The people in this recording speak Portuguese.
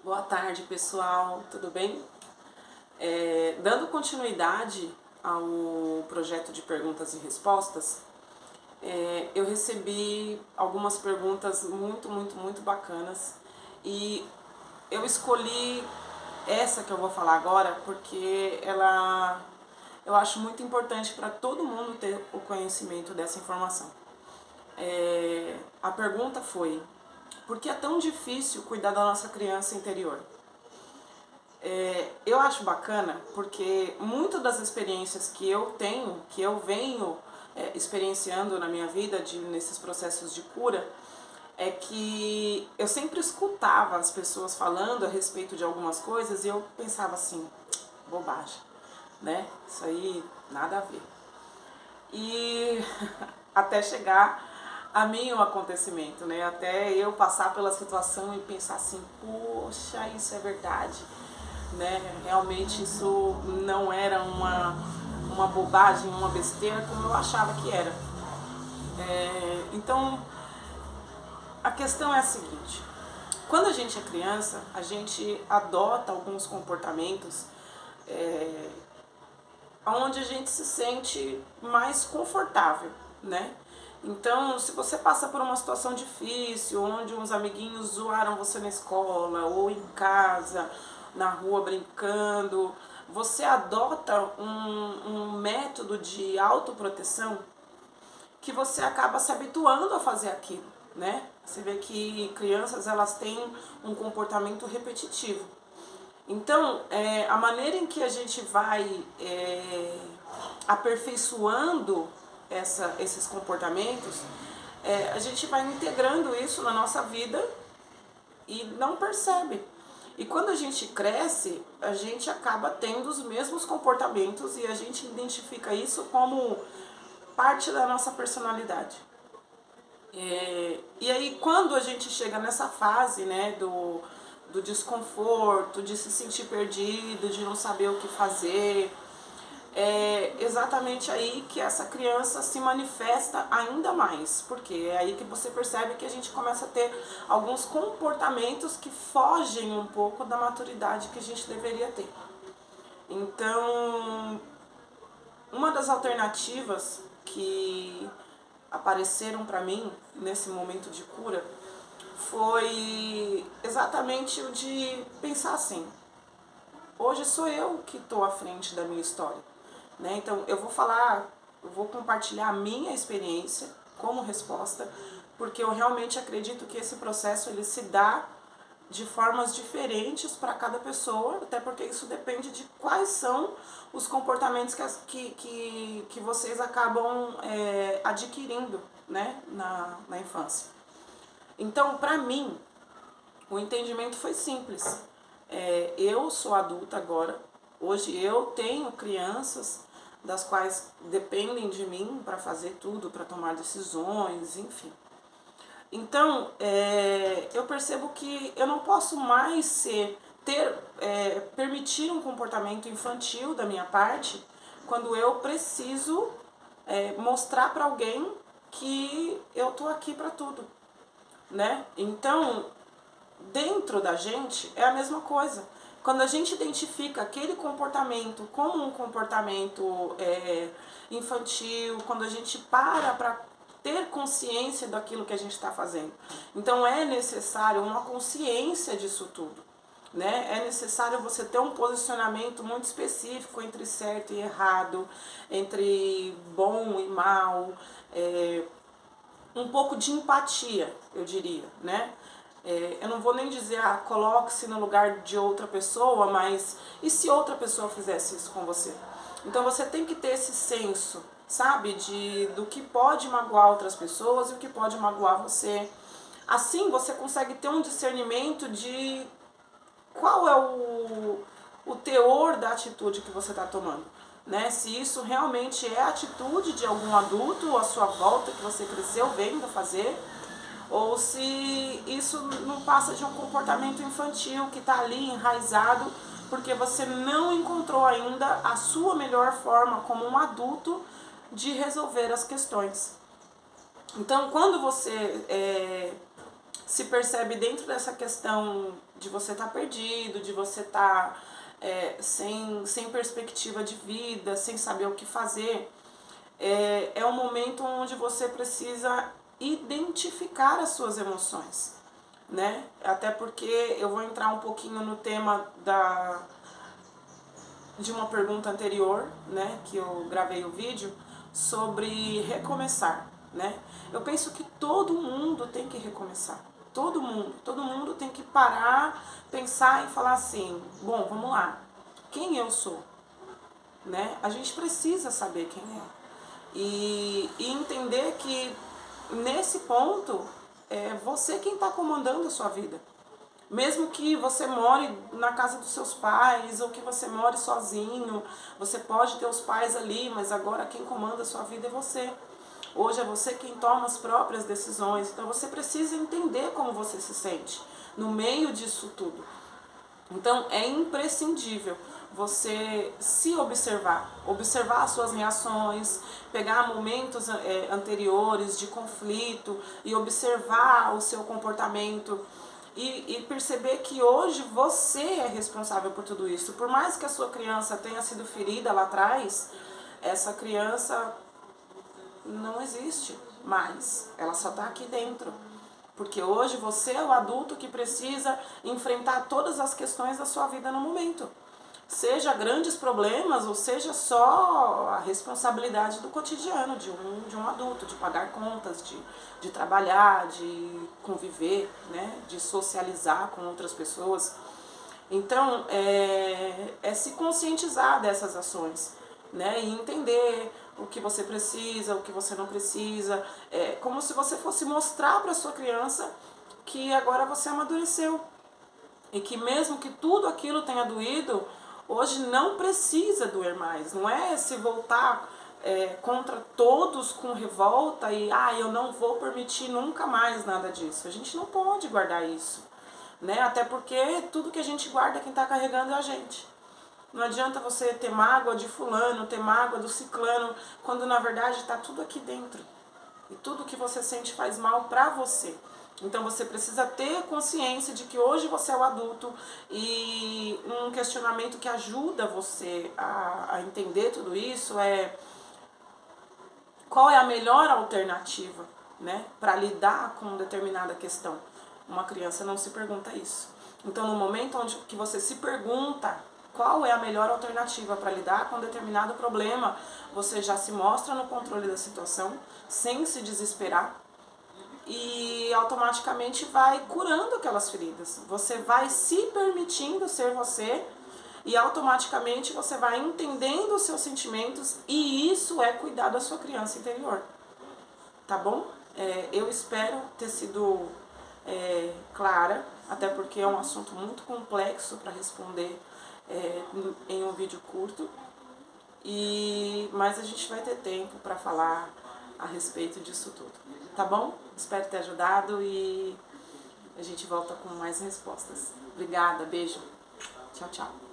Boa tarde, pessoal, tudo bem? Dando continuidade ao projeto de perguntas e respostas, eu recebi algumas perguntas muito bacanas e eu escolhi essa que eu vou falar agora porque eu acho muito importante para todo mundo ter o conhecimento dessa informação. A pergunta foi: por que é tão difícil cuidar da nossa criança interior? Eu acho bacana porque muitas das experiências que eu tenho, que eu venho experienciando na minha vida, nesses processos de cura, é que eu sempre escutava as pessoas falando a respeito de algumas coisas e eu pensava assim, bobagem, né? Isso aí nada a ver. E até chegar a mim o acontecimento, né? Até eu passar pela situação e pensar assim, poxa, isso é verdade, né? Realmente isso não era uma bobagem, uma besteira como eu achava que era. Então, a questão é a seguinte: quando a gente é criança, a gente adota alguns comportamentos onde a gente se sente mais confortável, né? Então, se você passa por uma situação difícil, onde uns amiguinhos zoaram você na escola ou em casa, na rua brincando, você adota um método de autoproteção que você acaba se habituando a fazer aquilo, né? Você vê que crianças, elas têm um comportamento repetitivo. Então, a maneira em que a gente vai aperfeiçoando esses comportamentos, a gente vai integrando isso na nossa vida e não percebe. E quando a gente cresce, a gente acaba tendo os mesmos comportamentos e a gente identifica isso como parte da nossa personalidade. E aí, quando a gente chega nessa fase, né, do desconforto, de se sentir perdido, de não saber o que fazer, é exatamente aí que essa criança se manifesta ainda mais, porque é aí que você percebe que a gente começa a ter alguns comportamentos que fogem um pouco da maturidade que a gente deveria ter. Então, uma das alternativas que apareceram para mim nesse momento de cura foi exatamente o de pensar assim: hoje sou eu que estou à frente da minha história, né? Então eu vou compartilhar a minha experiência como resposta, porque eu realmente acredito que esse processo ele se dá de formas diferentes para cada pessoa, até porque isso depende de quais são os comportamentos que vocês acabam adquirindo, né, na infância. Então, para mim, o entendimento foi simples. Eu sou adulta agora, hoje eu tenho crianças das quais dependem de mim para fazer tudo, para tomar decisões, enfim. Então, eu percebo que eu não posso mais permitir um comportamento infantil da minha parte quando eu preciso mostrar para alguém que eu tô aqui para tudo, né? Então, dentro da gente é a mesma coisa. Quando a gente identifica aquele comportamento como um comportamento infantil, quando a gente para ter consciência daquilo que a gente está fazendo. Então é necessário uma consciência disso tudo, né? É necessário você ter um posicionamento muito específico entre certo e errado, entre bom e mal, um pouco de empatia, eu diria, né? Eu não vou nem dizer, coloque-se no lugar de outra pessoa, mas e se outra pessoa fizesse isso com você? Então você tem que ter esse senso, sabe, do que pode magoar outras pessoas e o que pode magoar você. Assim você consegue ter um discernimento de qual é o teor da atitude que você está tomando, né? Se isso realmente é a atitude de algum adulto à sua volta que você cresceu vendo fazer, ou se isso não passa de um comportamento infantil que está ali enraizado porque você não encontrou ainda a sua melhor forma como um adulto de resolver as questões. Então, quando você se percebe dentro dessa questão de você estar perdido, de você estar sem perspectiva de vida, sem saber o que fazer, é um momento onde você precisa identificar as suas emoções, né? Até porque eu vou entrar um pouquinho no tema de uma pergunta anterior, né, que eu gravei o vídeo, sobre recomeçar, né? Eu penso que todo mundo tem que recomeçar. Todo mundo tem que parar, pensar e falar assim, bom, vamos lá, quem eu sou? Né? A gente precisa saber quem é. E entender que nesse ponto é você quem está comandando a sua vida. Mesmo que você more na casa dos seus pais ou que você more sozinho, você pode ter os pais ali, mas agora quem comanda a sua vida é você. Hoje é você quem toma as próprias decisões, então você precisa entender como você se sente no meio disso tudo. Então é imprescindível você se observar, observar as suas reações, pegar momentos anteriores de conflito e observar o seu comportamento e perceber que hoje você é responsável por tudo isso. Por mais que a sua criança tenha sido ferida lá atrás, essa criança não existe mais, ela só está aqui dentro. Porque hoje você é o adulto que precisa enfrentar todas as questões da sua vida no momento. Seja grandes problemas ou seja só a responsabilidade do cotidiano de um adulto, de pagar contas, de trabalhar, de conviver, né, de socializar com outras pessoas. Então, é se conscientizar dessas ações, né, e entender o que você precisa, o que você não precisa. É como se você fosse mostrar para sua criança que agora você amadureceu. E que mesmo que tudo aquilo tenha doído, hoje não precisa doer mais. Não é se voltar contra todos com revolta e eu não vou permitir nunca mais nada disso. A gente não pode guardar isso, né? Até porque tudo que a gente guarda, quem está carregando é a gente. Não adianta você ter mágoa de fulano, ter mágoa do ciclano, quando na verdade está tudo aqui dentro. E tudo que você sente faz mal para você. Então você precisa ter consciência de que hoje você é o adulto e um questionamento que ajuda você a entender tudo isso é qual é a melhor alternativa, né, para lidar com determinada questão. Uma criança não se pergunta isso. Então no momento onde que você se pergunta qual é a melhor alternativa para lidar com determinado problema, você já se mostra no controle da situação, sem se desesperar, e automaticamente vai curando aquelas feridas. Você vai se permitindo ser você e automaticamente você vai entendendo os seus sentimentos, e isso é cuidar da sua criança interior. Tá bom? Eu espero ter sido clara, até porque é um assunto muito complexo para responder em um vídeo curto, mas a gente vai ter tempo para falar a respeito disso tudo, tá bom? Espero ter ajudado e a gente volta com mais respostas. Obrigada, beijo, tchau, tchau.